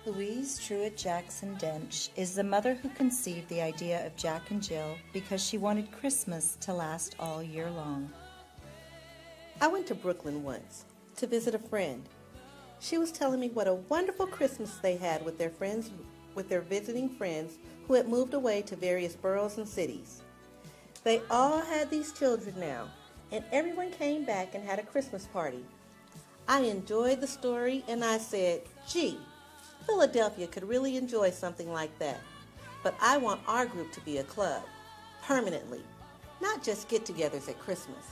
Louise Truitt Jackson Dench is the mother who conceived the idea of Jack and Jill because she wanted Christmas to last all year long. I went to Brooklyn once to visit a friend. She was telling me what a wonderful Christmas they had with their visiting friends who had moved away to various boroughs and cities. They all had these children now, and everyone came back and had a Christmas party. I enjoyed the story, and I said, gee, Philadelphia could really enjoy something like that. But I want our group to be a club, permanently, not just get-togethers at Christmas.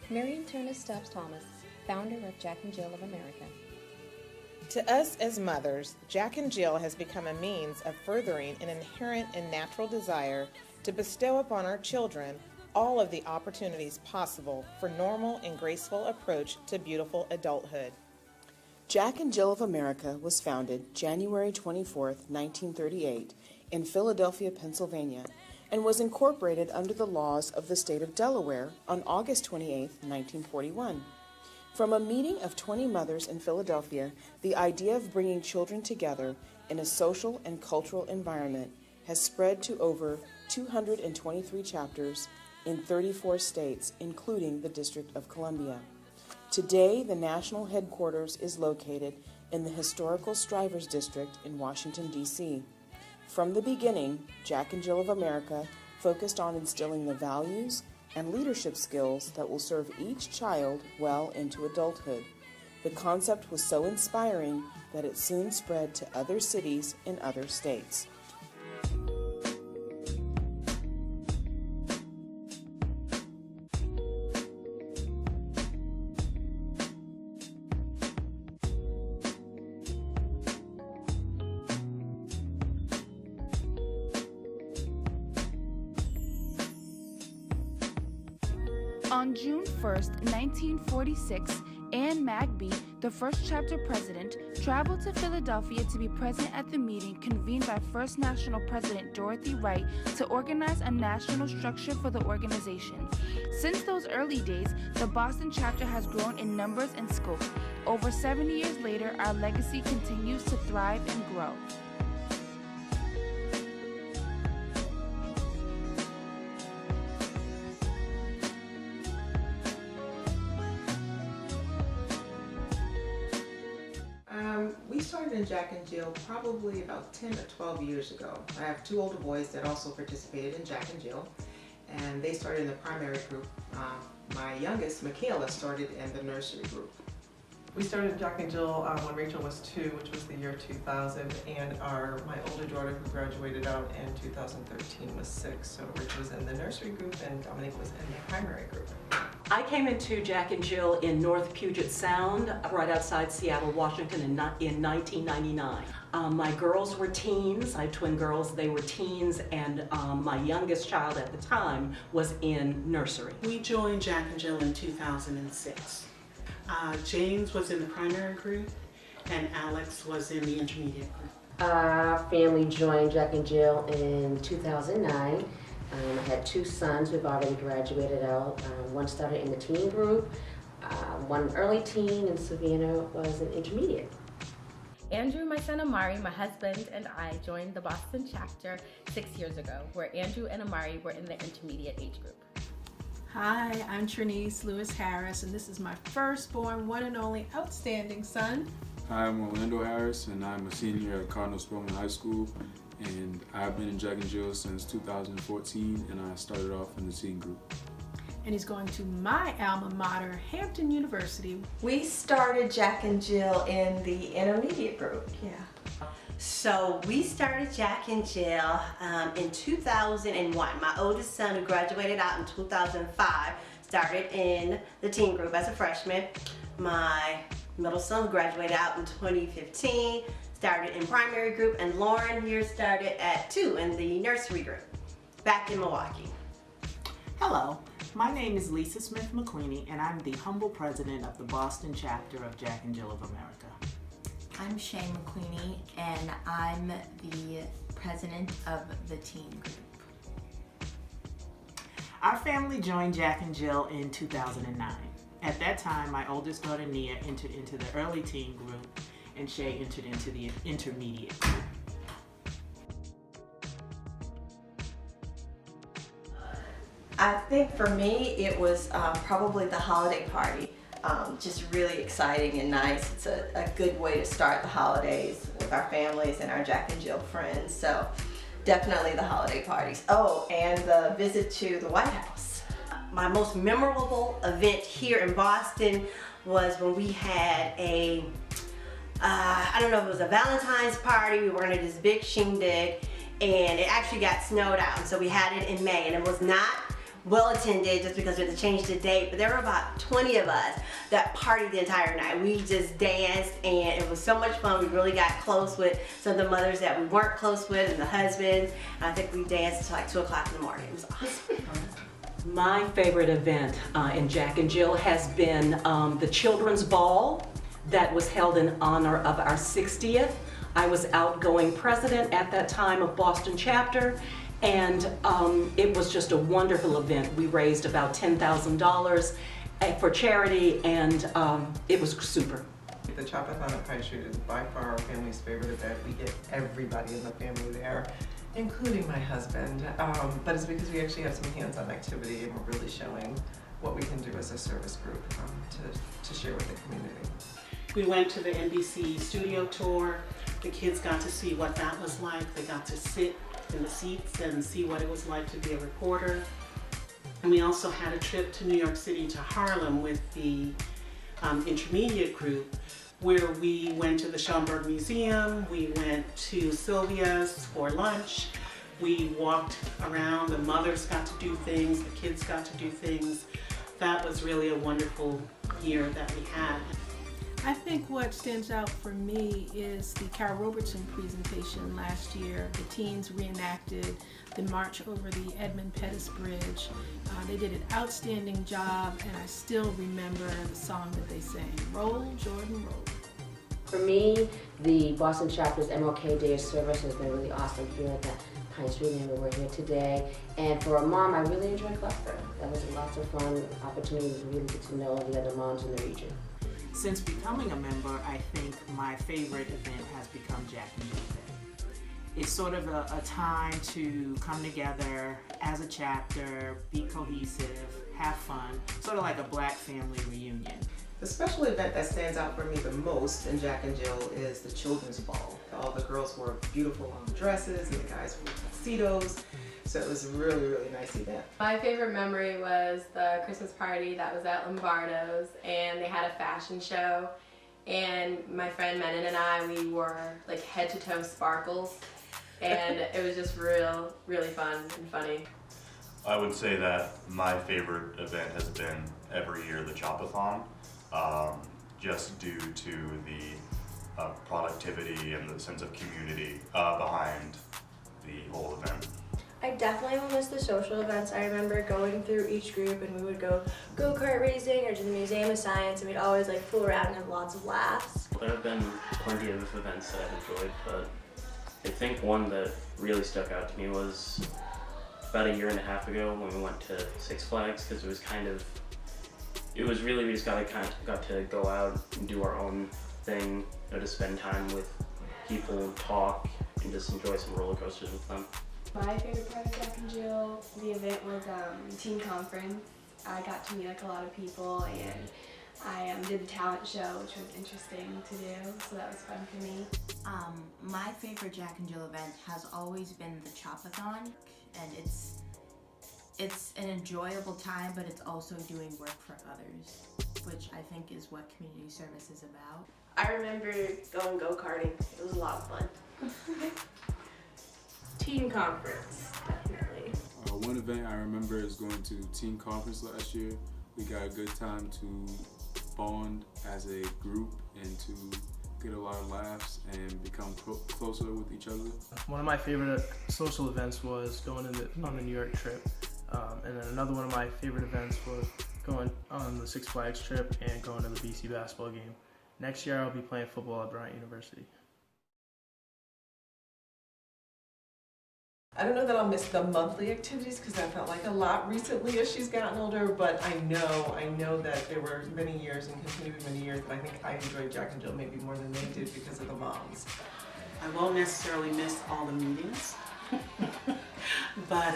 Marion Turner Stubbs Thomas, founder of Jack and Jill of America. To us as mothers, Jack and Jill has become a means of furthering an inherent and natural desire to bestow upon our children all of the opportunities possible for normal and graceful approach to beautiful adulthood. Jack and Jill of America was founded January 24, 1938, in Philadelphia, Pennsylvania, and was incorporated under the laws of the state of Delaware on August 28, 1941. From a meeting of 20 mothers in Philadelphia, the idea of bringing children together in a social and cultural environment has spread to over 223 chapters in 34 states, including the District of Columbia. Today, the national headquarters is located in the historical Strivers District in Washington, D.C. From the beginning, Jack and Jill of America focused on instilling the values and leadership skills that will serve each child well into adulthood. The concept was so inspiring that it soon spread to other cities in other states. On June 1st, 1946, Anne Magby, the first chapter president, traveled to Philadelphia to be present at the meeting convened by First National President Dorothy Wright to organize a national structure for the organization. Since those early days, the Boston chapter has grown in numbers and scope. Over 70 years later, our legacy continues to thrive and grow. We started in Jack and Jill probably about 10 or 12 years ago. I have two older boys that also participated in Jack and Jill, and they started in the primary group. My youngest, Michaela, started in the nursery group. We started Jack and Jill when Rachel was 2, which was the year 2000, and my older daughter, who graduated out in 2013, was 6. So Rich was in the nursery group and Dominique was in the primary group. I came into Jack and Jill in North Puget Sound, right outside Seattle, Washington in 1999. My girls were teens. I have twin girls. They were teens, and my youngest child at the time was in nursery. We joined Jack and Jill in 2006. James was in the primary group and Alex was in the intermediate group. Our family joined Jack and Jill in 2009. I had 2 sons who've already graduated out. One started in the teen group, one early teen, and Savannah was an intermediate. Andrew, my son Amari, my husband, and I joined the Boston chapter 6 years ago, where Andrew and Amari were in the intermediate age group. Hi, I'm Trinice Lewis Harris, and this is my firstborn, one and only outstanding son. Hi, I'm Orlando Harris, and I'm a senior at Cardinal Spellman High School, and I've been in Jack and Jill since 2014, and I started off in the teen group. And he's going to my alma mater, Hampton University. We started Jack and Jill in the intermediate group, yeah. So we started Jack and Jill in 2001. My oldest son, who graduated out in 2005, started in the teen group as a freshman. My middle son, who graduated out in 2015, started in primary group, and Lauren here started at 2 in the nursery group, back in Milwaukee. Hello, my name is Lisa Smith McQueenie, and I'm the humble president of the Boston chapter of Jack and Jill of America. I'm Shane McQueenie, and I'm the president of the teen group. Our family joined Jack and Jill in 2009. At that time, my oldest daughter Nia entered into the early teen group, and Shay entered into the intermediate group. I think for me it was probably the holiday party. Just really exciting and nice. It's a good way to start the holidays with our families and our Jack and Jill friends. So definitely the holiday parties. Oh, and the visit to the White House. My most memorable event here in Boston was when we had a, I don't know if it was a Valentine's party. We were going to do this big shindig, and it actually got snowed out. And so we had it in May, and it was not well attended just because we had to change the date, but there were about 20 of us that partied the entire night. We just danced and it was so much fun. We really got close with some of the mothers that we weren't close with and the husbands. And I think we danced until like 2 o'clock in the morning. It was awesome. My favorite event in Jack and Jill has been the Children's Ball that was held in honor of our 60th. I was outgoing president at that time of Boston chapter, and it was just a wonderful event. We raised about $10,000 for charity, and it was super. The Chopathon at Pine Street is by far our family's favorite event. We get everybody in the family there, including my husband. But it's because we actually have some hands-on activity, and we're really showing what we can do as a service group to share with the community. We went to the NBC studio tour. The kids got to see what that was like. They got to sit in the seats and see what it was like to be a reporter. And we also had a trip to New York City to Harlem with the intermediate group, where we went to the Schomburg Museum, we went to Sylvia's for lunch, we walked around, the mothers got to do things, the kids got to do things. That was really a wonderful year that we had. I think what stands out for me is the Carol Robertson presentation last year. The teens reenacted the march over the Edmund Pettus Bridge. They did an outstanding job, and I still remember the song that they sang, Roll, Jordan, Roll. For me, the Boston chapter's MLK Day of Service has been really awesome here at the Pine Street Inn where we're here today. And for a mom, I really enjoyed Cluster. That was lots of fun opportunities to really get to know the other moms in the region. Since becoming a member, I think my favorite event has become Jack and Jill Day. It's sort of a time to come together as a chapter, be cohesive, have fun, sort of like a black family reunion. The special event that stands out for me the most in Jack and Jill is the Children's Ball. All the girls wore beautiful long dresses and the guys wore tuxedos. So it was a really, really nice event. My favorite memory was the Christmas party that was at Lombardo's, and they had a fashion show. And my friend Menon and I, we wore like head to toe sparkles, and it was just really fun and funny. I would say that my favorite event has been every year the Chopathon, just due to the productivity and the sense of community behind the whole event. I definitely will miss the social events. I remember going through each group and we would go go-kart racing or to the Museum of Science, and we'd always like fool around and have lots of laughs. There have been plenty of events that I've enjoyed, but I think one that really stuck out to me was about a year and a half ago when we went to Six Flags, because it was really, we just got to go out and do our own thing, to spend time with people, talk, and just enjoy some roller coasters with them. My favorite part of Jack and Jill, the event was teen conference. I got to meet like a lot of people, and I did the talent show, which was interesting to do, so that was fun for me. My favorite Jack and Jill event has always been the Chopathon, and it's an enjoyable time, but it's also doing work for others, which I think is what community service is about. I remember going go-karting. It was a lot of fun. Teen conference, definitely. One event I remember is going to teen conference last year. We got a good time to bond as a group and to get a lot of laughs and become closer with each other. One of my favorite social events was going on the New York trip. And then another one of my favorite events was going on the Six Flags trip and going to the BC basketball game. Next year I'll be playing football at Bryant University. I don't know that I'll miss the monthly activities because that felt like a lot recently as she's gotten older, but I know that there were many years and continue to be many years that I think I enjoyed Jack and Jill maybe more than they did because of the moms. I won't necessarily miss all the meetings, but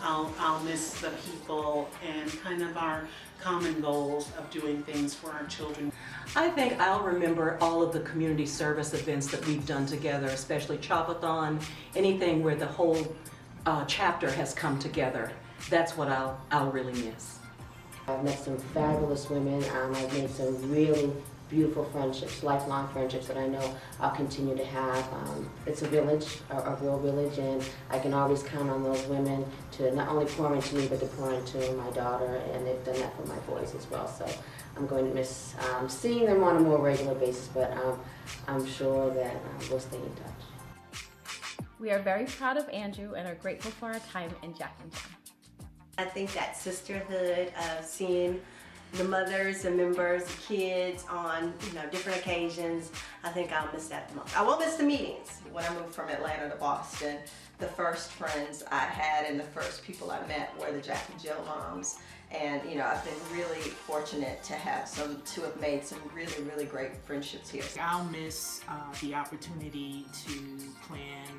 I'll miss the people and kind of our common goals of doing things for our children. I think I'll remember all of the community service events that we've done together, especially Chopathon, anything where the whole chapter has come together. That's what I'll really miss. I've met some fabulous women. I've made some really beautiful friendships, lifelong friendships that I know I'll continue to have. It's a village, a real village, and I can always count on those women to not only pour into me, but to pour into my daughter, and they've done that for my boys as well. So I'm going to miss seeing them on a more regular basis, but I'm sure that we'll stay in touch. We are very proud of Andrew and are grateful for our time in Jack and Jill. I think that sisterhood of seeing the mothers and members, the kids on different occasions, I think I'll miss that the most. I won't miss the meetings. When I moved from Atlanta to Boston, the first friends I had and the first people I met were the Jack and Jill moms. And I've been really fortunate to have made some really, really great friendships here. I'll miss the opportunity to plan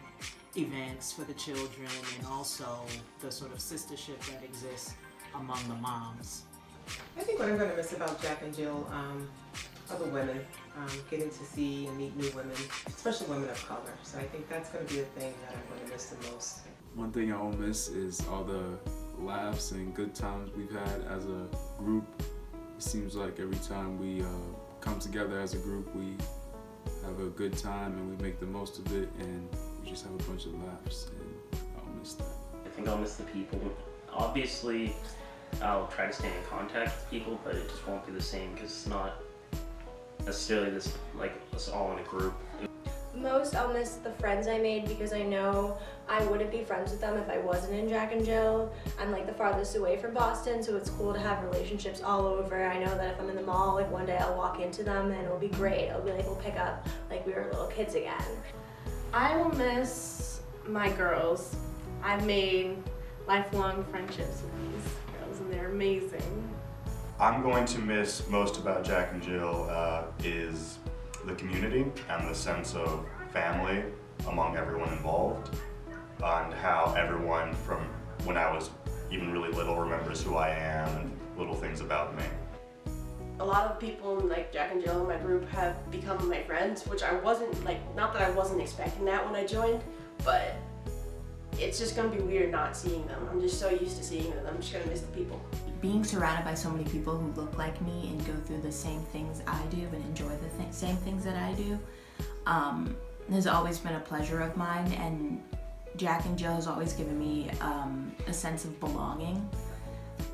events for the children and also the sort of sistership that exists among the moms. I think what I'm going to miss about Jack and Jill are the women, getting to see and meet new women, especially women of color. So I think that's going to be the thing that I'm going to miss the most. One thing I won't miss is all the laughs and good times we've had as a group. It seems like every time we come together as a group, we have a good time and we make the most of it, and we just have a bunch of laughs, and I'll miss that. I think I'll miss the people. Obviously, I'll try to stay in contact with people, but it just won't be the same because it's not necessarily this like us all in a group. Most I'll miss the friends I made because I know I wouldn't be friends with them if I wasn't in Jack and Jill. I'm like the farthest away from Boston, so it's cool to have relationships all over. I know that if I'm in the mall, like one day I'll walk into them and it'll be great. It'll be like we'll pick up like we were little kids again. I will miss my girls. I've made lifelong friendships with these girls and they're amazing. I'm going to miss most about Jack and Jill is the community and the sense of family among everyone involved, and how everyone from when I was even really little remembers who I am and little things about me. A lot of people like Jack and Jill in my group have become my friends, which I wasn't, not that I wasn't expecting that when I joined, but it's just gonna be weird not seeing them. I'm just so used to seeing them, I'm just gonna miss the people. Being surrounded by so many people who look like me and go through the same things I do and enjoy the same things that I do has always been a pleasure of mine, and Jack and Jill has always given me a sense of belonging,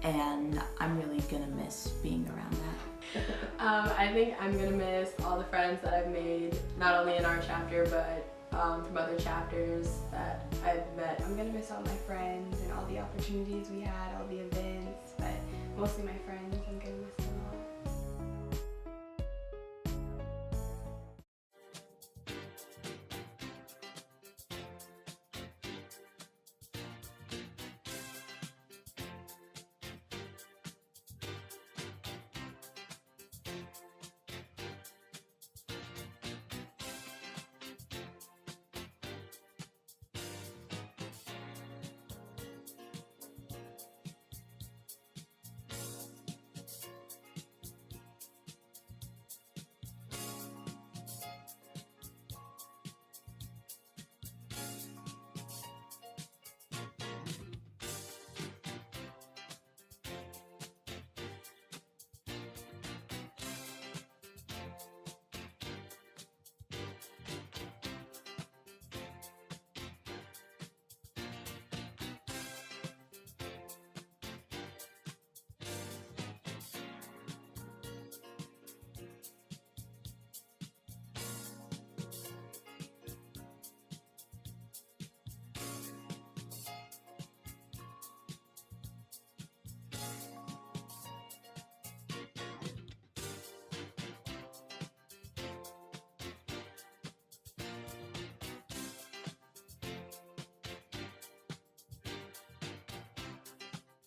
and I'm really gonna miss being around that. I think I'm gonna miss all the friends that I've made, not only in our chapter, but from other chapters that I've met. I'm gonna miss all my friends and all the opportunities we had, all the events, but mostly my friends. I'm gonna miss them.